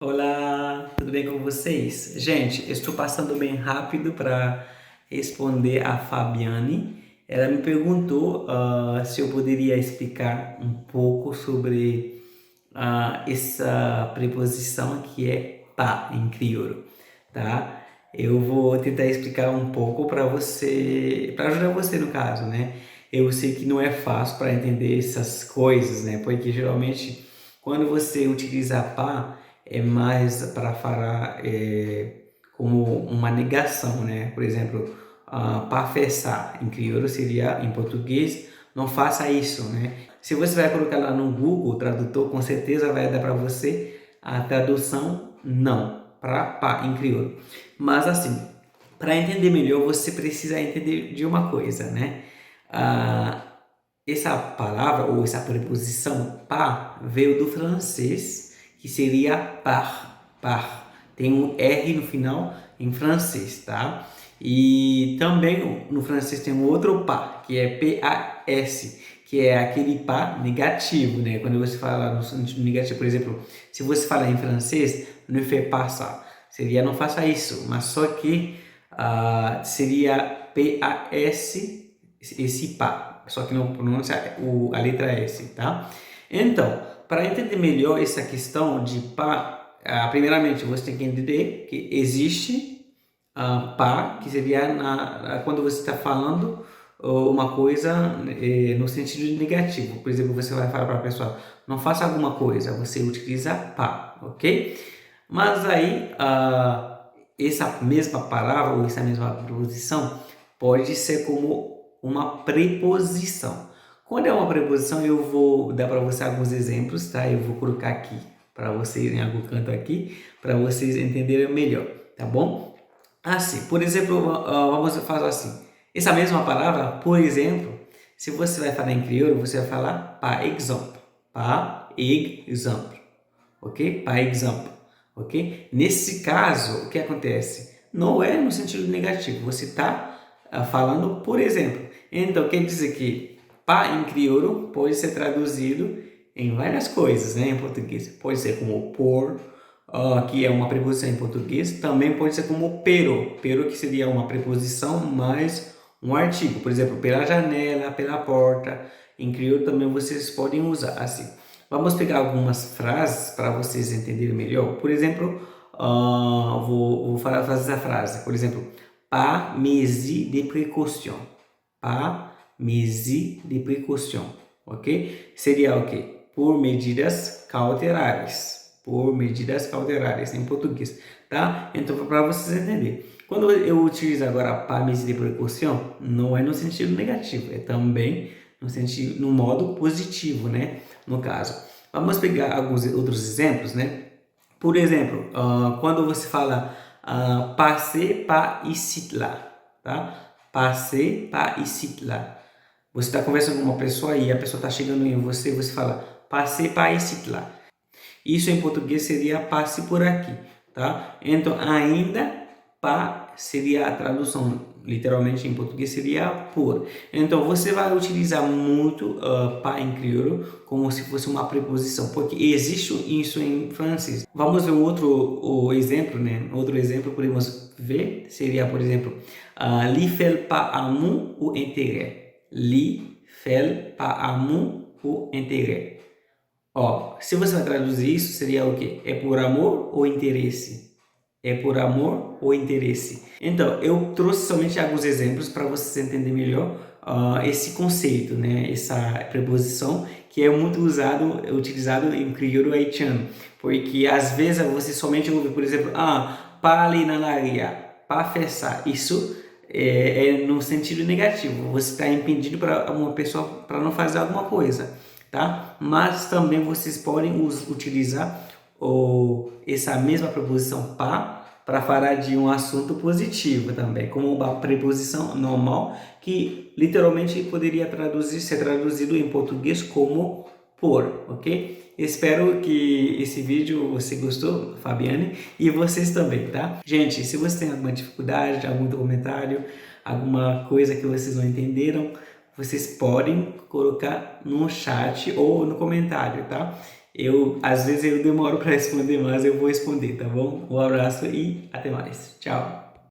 Olá, tudo bem com vocês? Gente, estou passando bem rápido para responder a Fabiane. Ela me perguntou se eu poderia explicar um pouco sobre essa preposição que é pá em crioulo, tá? Eu vou tentar explicar um pouco para você, para ajudar você no caso, né? Eu sei que não é fácil para entender essas coisas, né? Porque geralmente quando você utiliza pá é mais para falar como uma negação, né? Por exemplo, pafessar em crioulo seria em português, não faça isso, né? Se você vai colocar lá no Google Tradutor, com certeza vai dar para você a tradução não, para pá em crioulo. Mas assim, para entender melhor, você precisa entender de uma coisa, né? Essa palavra ou essa preposição par veio do francês, que seria par. Tem um R no final em francês, tá? E também no francês tem um outro par, que é PAS, que é aquele par negativo, né? Quando você fala no sentido negativo, por exemplo, se você falar em francês, ne fais pas ça, seria não faça isso, mas só que seria PAS, esse par, só que não pronuncia a letra S, tá? Então, para entender melhor essa questão de par, primeiramente você tem que entender que existe par, que seria quando você está falando uma coisa no sentido negativo. Por exemplo, você vai falar para a pessoa, não faça alguma coisa, você utiliza par, ok? Mas aí, essa mesma palavra ou essa mesma preposição pode ser como uma preposição. Quando é uma preposição, eu vou dar para você alguns exemplos, tá? Eu vou colocar aqui para vocês em algum canto aqui, para vocês entenderem melhor, tá bom? Assim, por exemplo, vamos fazer assim. Essa mesma palavra, por exemplo, se você vai falar em crioulo, você vai falar par exemple. Par exemple. Ok? Par exemple. Ok? Nesse caso, o que acontece? Não é no sentido negativo. Você está falando, por exemplo. Então, quer dizer que par em crioulo pode ser traduzido em várias coisas, né? Em português. Pode ser como por, que é uma preposição em português. Também pode ser como pero. Pero que seria uma preposição mais um artigo. Por exemplo, pela janela, pela porta. Em crioulo também vocês podem usar assim. Vamos pegar algumas frases para vocês entenderem melhor. Por exemplo, vou fazer essa frase. Por exemplo, par mesure de précaution. Par mesure de précaution. Ok? Seria o quê? Por medidas cautelares. Por medidas cautelares em português. Tá? Então, para vocês entenderem. Quando eu utilizo agora par mesure de précaution, não é no sentido negativo, é também no modo positivo, né? No caso, vamos pegar alguns outros exemplos, né? Por exemplo, quando você fala passez par ici là, tá? Passez par ici là. Você está conversando com uma pessoa e a pessoa está chegando em você, você fala passez par ici là. Isso em português seria passe por aqui, tá? Então, ainda pa seria a tradução, literalmente em português seria por. Então, você vai utilizar muito pa em crioulo como se fosse uma preposição, porque existe isso em francês. Vamos ver outro exemplo, né? Outro exemplo podemos ver seria, por exemplo, li fait pas amour ou intérêt. Li fait pas amour ou intérêt. Se você vai traduzir isso, seria o quê? É por amor ou interesse? É por amor ou interesse? Então, eu trouxe somente alguns exemplos para vocês entenderem melhor esse conceito, né? Essa preposição que é muito utilizado em crioulo haitiano, porque às vezes você somente ouve, por exemplo, para ali na laria, para fechar. Isso é no sentido negativo. Você está impedindo para uma pessoa para não fazer alguma coisa, tá? Mas também vocês podem utilizar essa mesma preposição para falar de um assunto positivo também, como uma preposição normal que literalmente poderia ser traduzido em português como por, ok? Espero que esse vídeo você gostou, Fabiane, e vocês também, tá? Gente, se você tem alguma dificuldade, algum comentário, alguma coisa que vocês não entenderam, vocês podem colocar no chat ou no comentário, tá? Às vezes eu demoro para responder, mas eu vou responder, tá bom? Um abraço e até mais. Tchau.